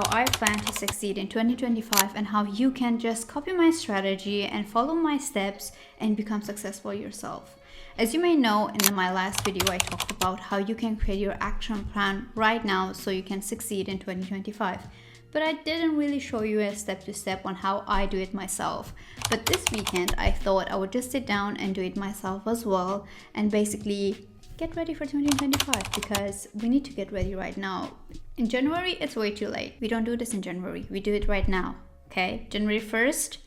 how I plan to succeed in 2025 and how you can just copy my strategy and follow my steps and become successful yourself. As you may know, in my last video I talked about how you can create your action plan right now so you can succeed in 2025. But I didn't really show you a step-to-step on how I do it myself. But this weekend I thought I would just sit down and do it myself as well and basically get ready for 2025, because we need to get ready right now. In January, it's way too late. We don't do this in January. We do it right now, okay? January 1st,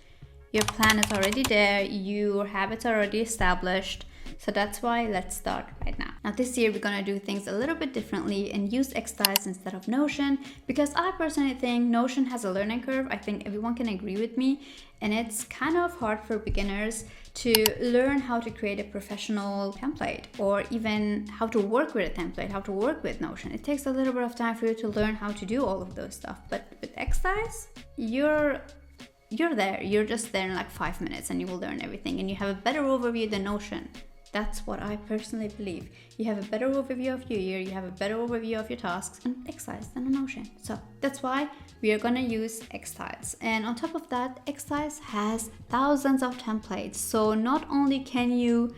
your plan is already there. Your habits are already established. So that's why let's start right now. Now this year we're gonna do things a little bit differently and use xTiles instead of Notion, because I personally think Notion has a learning curve. I think everyone can agree with me, and it's kind of hard for beginners to learn how to create a professional template, or even how to work with a template, how to work with Notion. It takes a little bit of time for you to learn how to do all of those stuff. But with xTiles, you're there. You're just there in like 5 minutes and you will learn everything, and you have a better overview than Notion. That's what I personally believe. You have a better overview of your year, you have a better overview of your tasks and xTiles than a Notion. So that's why we are gonna use xTiles. And on top of that, xTiles has thousands of templates. So not only can you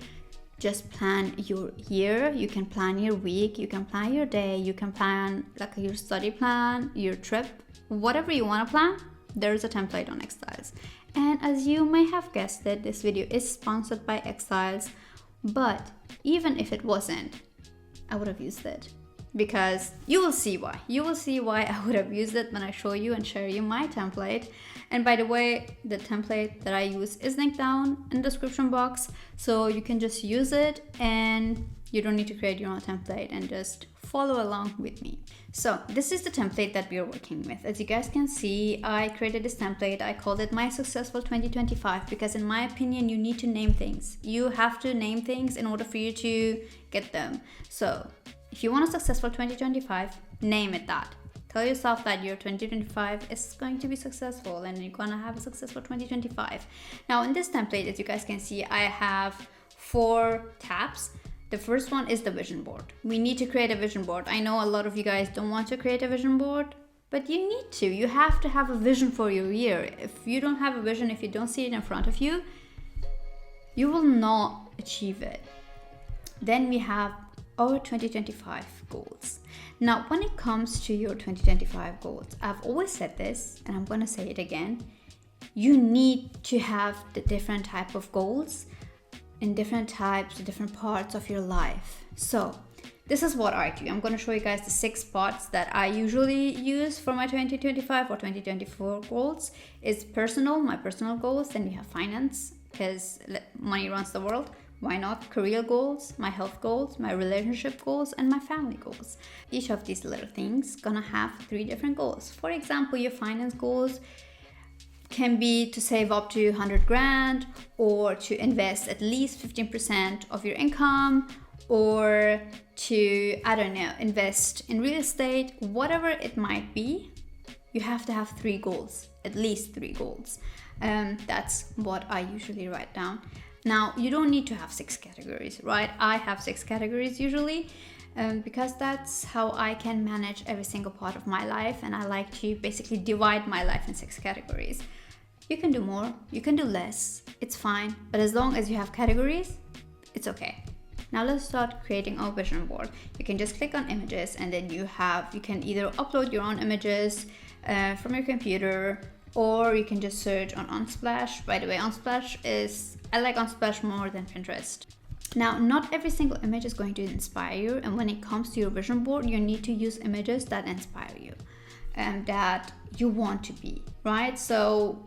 just plan your year, you can plan your week, you can plan your day, you can plan like your study plan, your trip, whatever you wanna plan, there's a template on xTiles. And as you may have guessed it, this video is sponsored by xTiles. But even if it wasn't, I would have used it, because you will see why. You will see why I would have used it when I show you and share you my template. And by the way, the template that I use is linked down in the description box, so you can just use it and you don't need to create your own template, and just follow along with me. So this is the template that we are working with. As you guys can see, I created this template. I called it My Successful 2025, because in my opinion, you need to name things. You have to name things in order for you to get them. So if you want a successful 2025, name it that. Tell yourself that your 2025 is going to be successful and you're gonna have a successful 2025. Now in this template, as you guys can see, I have 4 tabs. The first one is the vision board. We need to create a vision board. I know a lot of you guys don't want to create a vision board, but you need to. You have to have a vision for your year. If you don't have a vision, if you don't see it in front of you, you will not achieve it. Then we have our 2025 goals. Now, when it comes to your 2025 goals, I've always said this, and I'm gonna say it again. You need to have the different type of goals in different types, different parts of your life. So this is what I do. I'm going to show you guys the 6 spots that I usually use for my 2025 or 2024 goals. It's personal, my personal goals. Then you have finance, because money runs the world. Why not? Career goals, my health goals, my relationship goals, and my family goals. Each of these little things gonna have 3 different goals. For example, your finance goals can be to save up to 100 grand, or to invest at least 15% of your income, or to, I don't know, invest in real estate, whatever it might be. You have to have 3 goals, at least 3 goals. That's what I usually write down. Now, you don't need to have 6 categories, right? I have 6 categories usually, because that's how I can manage every single part of my life, and I like to basically divide my life in 6 categories. You can do more, you can do less, it's fine, but as long as you have categories, it's okay. Now let's start creating our vision board. You can just click on images, and then you can either upload your own images from your computer, or you can just search on Unsplash. By the way, I like Unsplash more than Pinterest. Now, not every single image is going to inspire you, and when it comes to your vision board, you need to use images that inspire you and that you want to be, right? So,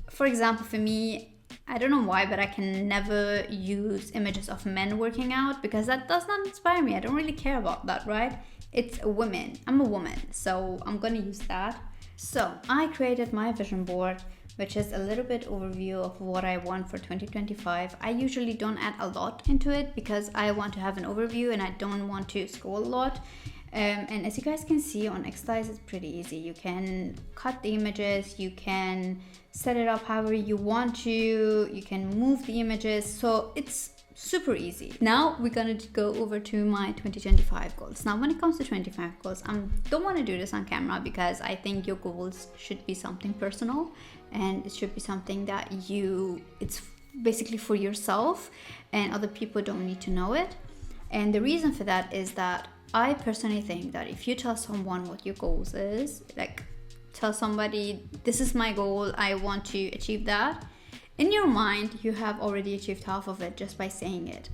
for example, for me, I don't know why, but I can never use images of men working out, because that does not inspire me. I don't really care about that, right? It's women. I'm a woman, so I'm gonna use that. So I created my vision board, which is a little bit overview of what I want for 2025. I usually don't add a lot into it, because I want to have an overview and I don't want to scroll a lot. And as you guys can see on xTiles, it's pretty easy. You can cut the images, you can set it up however you want to, you can move the images. So it's Super easy. Now we're gonna go over to my 2025 goals. Now when it comes to 25 goals, I don't want to do this on camera because I think your goals should be something personal, and it should be something that it's basically for yourself, and other people don't need to know it. And the reason for that is that I personally think that if you tell someone what your goals is, like tell somebody, this is my goal, I want to achieve that, in your mind you have already achieved half of it just by saying it.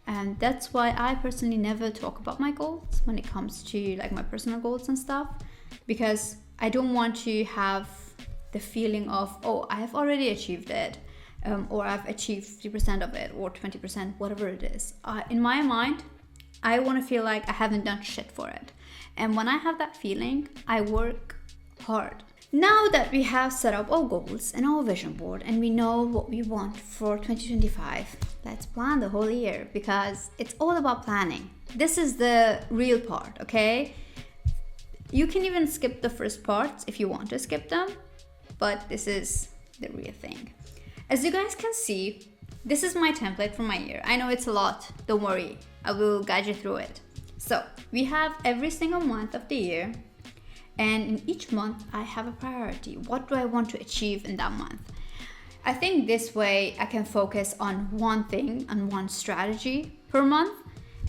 And that's why I personally never talk about my goals when it comes to like my personal goals and stuff, because I don't want to have the feeling of, oh, I have already achieved it, or I've achieved 50% of it or 20%, whatever it is. In my mind, I want to feel like I haven't done shit for it. And when I have that feeling, I work hard. Now that we have set up our goals and our vision board and we know what we want for 2025, let's plan the whole year, because it's all about planning. This is the real part, okay? You can even skip the first parts if you want to skip them, but this is the real thing. As you guys can see, this is my template for my year. I know it's a lot, don't worry, I will guide you through it. So we have every single month of the year, and in each month I have a priority. What do I want to achieve in that month? I think this way I can focus on one thing and one strategy per month,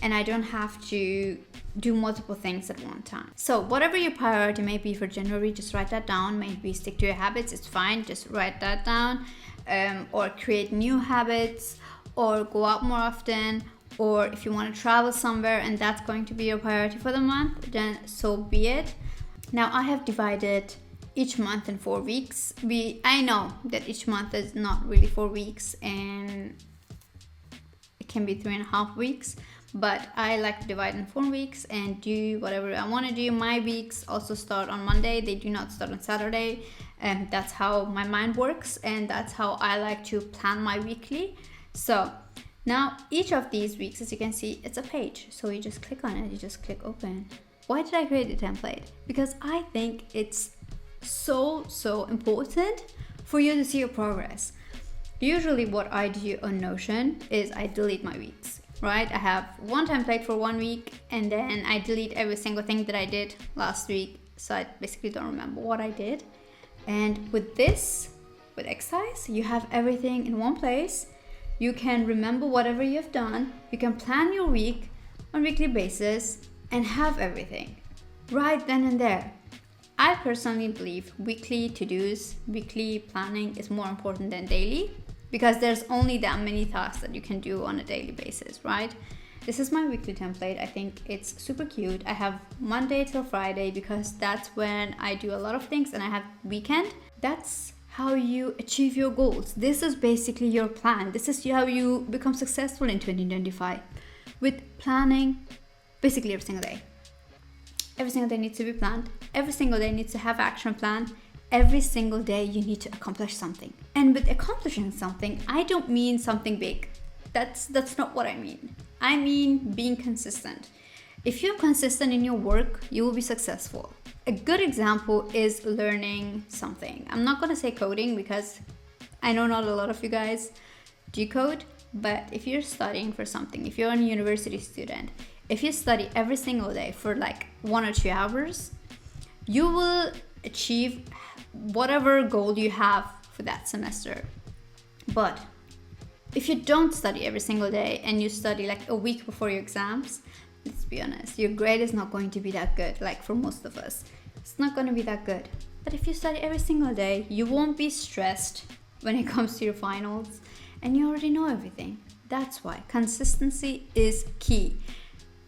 and I don't have to do multiple things at one time. So whatever your priority may be for January, just write that down. Maybe stick to your habits, it's fine, just write that down. Or create new habits, or go out more often, or if you want to travel somewhere and that's going to be your priority for the month, then so be it. Now I have divided each month in 4 weeks. I know that each month is not really 4 weeks and it can be 3.5 weeks, but I like to divide in 4 weeks and do whatever I want to do. My weeks also start on Monday, they do not start on Saturday, and that's how my mind works, and that's how I like to plan my weekly. So now each of these weeks, as you can see, it's a page, so you just click on it, you just click open. Why did I create a template? Because I think it's so important for you to see your progress. Usually what I do on Notion is I delete my weeks, right? I have one template for 1 week and then I delete every single thing that I did last week, so I basically don't remember what I did. And with xTiles, you have everything in one place. You can remember whatever you've done, you can plan your week on a weekly basis and have everything right then and there. I personally believe weekly to-dos, weekly planning is more important than daily, because there's only that many tasks that you can do on a daily basis, right? This is my weekly template. I think it's super cute. I have Monday till Friday because that's when I do a lot of things, and I have weekend. That's how you achieve your goals. This is basically your plan. This is how you become successful in 2025, with planning basically every single day. Every single day needs to be planned. Every single day needs to have action plan. Every single day you need to accomplish something. And with accomplishing something, I don't mean something big. That's not what I mean. I mean being consistent. If you're consistent in your work, you will be successful. A good example is learning something. I'm not gonna say coding because I know not a lot of you guys do code, but if you're studying for something, if you're a university student, if you study every single day for like 1 or 2 hours, you will achieve whatever goal you have for that semester. But if you don't study every single day and you study like a week before your exams, let's be honest, your grade is not going to be that good. Like for most of us, it's not going to be that good. But if you study every single day, you won't be stressed when it comes to your finals, and you already know everything. That's why consistency is key.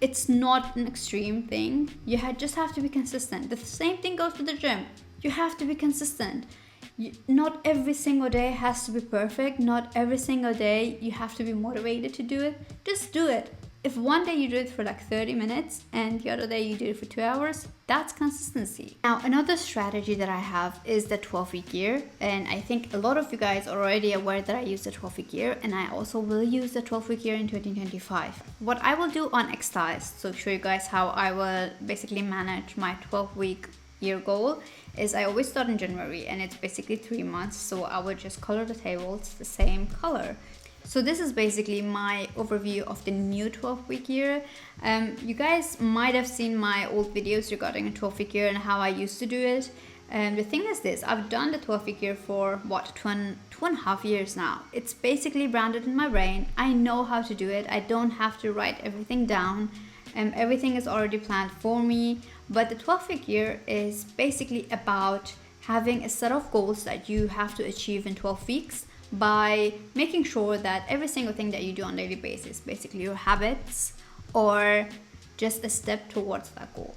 It's not an extreme thing. You just have to be consistent. The same thing goes with the gym. You have to be consistent. Not every single day has to be perfect. Not every single day you have to be motivated to do it. Just do it. If one day you do it for like 30 minutes and the other day you do it for 2 hours, that's consistency. Now, another strategy that I have is the 12-week year. And I think a lot of you guys are already aware that I use the 12-week year, and I also will use the 12-week year in 2025. What I will do on xTiles, so show you guys how I will basically manage my 12-week year goal, is I always start in January and it's basically 3 months. So I would just color the tables the same color. So this is basically my overview of the new 12-week year. You guys might have seen my old videos regarding a 12-week year and how I used to do it. The thing is this, I've done the 12-week year for what, two and a half years now. It's basically branded in my brain. I know how to do it. I don't have to write everything down. Everything is already planned for me. But the 12-week year is basically about having a set of goals that you have to achieve in 12 weeks by making sure that every single thing that you do on a daily basis, basically your habits or just a step towards that goal.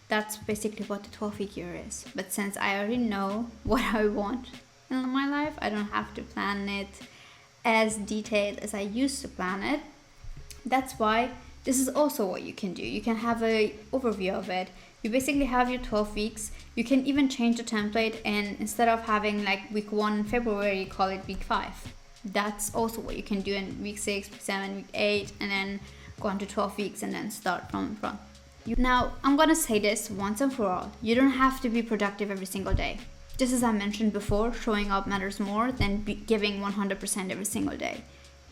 That's basically what the 12-week year is. But since I already know what I want in my life, I don't have to plan it as detailed as I used to plan it. That's why this is also what you can do. You can have an overview of it. You basically have your 12 weeks. You can even change the template, and instead of having like week 1 in February, you call it week 5. That's also what you can do in week 6, week 7, week 8, and then go on to 12 weeks and then start from front. Now, I'm gonna say this once and for all. You don't have to be productive every single day. Just as I mentioned before, showing up matters more than giving 100% every single day.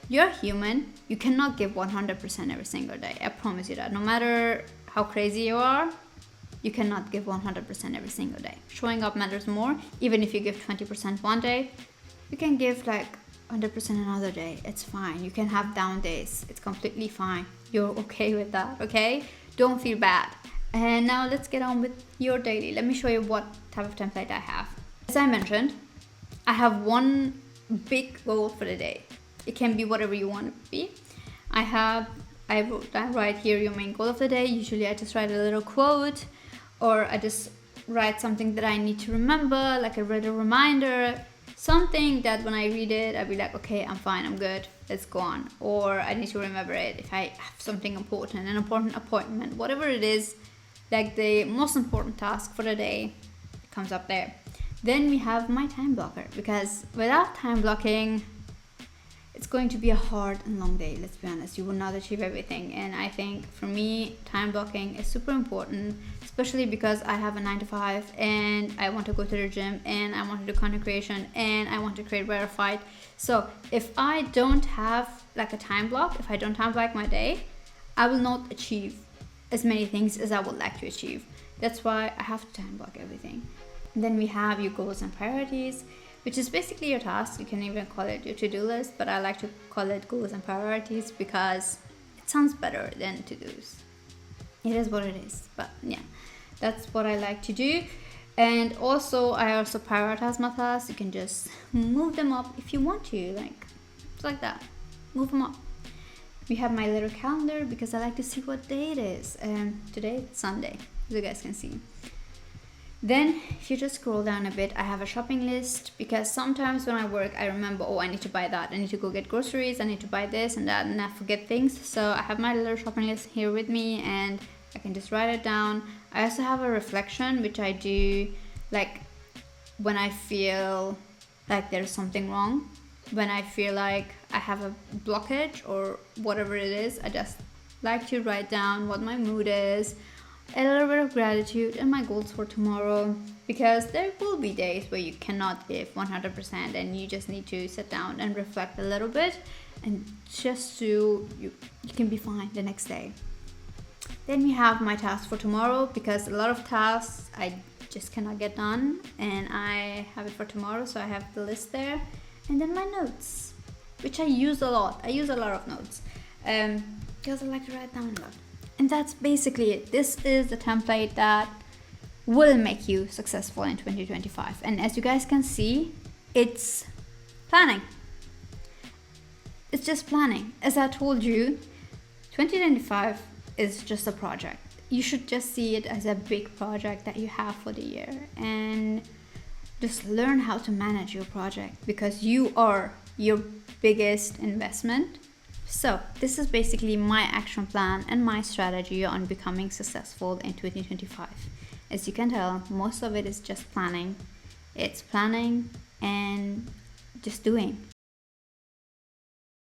You're human. You cannot give 100% every single day. I promise you that. No matter how crazy you are, you cannot give 100% every single day. Showing up matters more. Even if you give 20% one day, you can give like 100% another day. It's fine. You can have down days. It's completely fine. You're okay with that, okay? Don't feel bad. And now let's get on with your daily. Let me show you what type of template I have. As I mentioned, I have one big goal for the day. It can be whatever you want it to be. I wrote down right here your main goal of the day. Usually I just write a little quote, or I just write something that I need to remember, like a little reminder, something that when I read it, I'll be like, okay, I'm fine, I'm good, let's go on. Or I need to remember it if I have something important, an important appointment, whatever it is, like the most important task for the day comes up there. Then we have my time blocker, because without time blocking, it's going to be a hard and long day. Let's be honest, you will not achieve everything. And I think for me, time blocking is super important, especially because I have a 9 to 5 and I want to go to the gym and I want to do content creation and I want to create verified. So if I don't have like a time block, if I don't time block my day, I will not achieve as many things as I would like to achieve. That's why I have to time block everything. And then we have your goals and priorities, which is basically your tasks. You can even call it your to-do list, but I like to call it goals and priorities because it sounds better than to-dos. It is what it is, but yeah, that's what I like to do. And also, I also prioritize my tasks. You can just move them up if you want to, like, it's like that, move them up. We have my little calendar because I like to see what day it is. Today it's Sunday, as you guys can see. Then if you just scroll down a bit, I have a shopping list because sometimes when I work, I remember, oh, I need to buy that. I need to go get groceries. I need to buy this and that, and I forget things. So I have my little shopping list here with me and I can just write it down. I also have a reflection, which I do like when I feel like there's something wrong, when I feel like I have a blockage or whatever it is. I just like to write down what my mood is, a little bit of gratitude and my goals for tomorrow, because there will be days where you cannot give 100% and you just need to sit down and reflect a little bit, and just so you can be fine the next day. Then we have my tasks for tomorrow, because a lot of tasks I just cannot get done and I have it for tomorrow, so I have the list there. And then my notes, which I use a lot. I use a lot of notes because I like to write down a lot. And that's basically it. This is the template that will make you successful in 2025. And as you guys can see, it's planning. It's just planning. As I told you, 2025 is just a project. You should just see it as a big project that you have for the year, and just learn how to manage your project, because you are your biggest investment. So this is basically my action plan and my strategy on becoming successful in 2025. As you can tell, most of it is just planning. It's planning and just doing.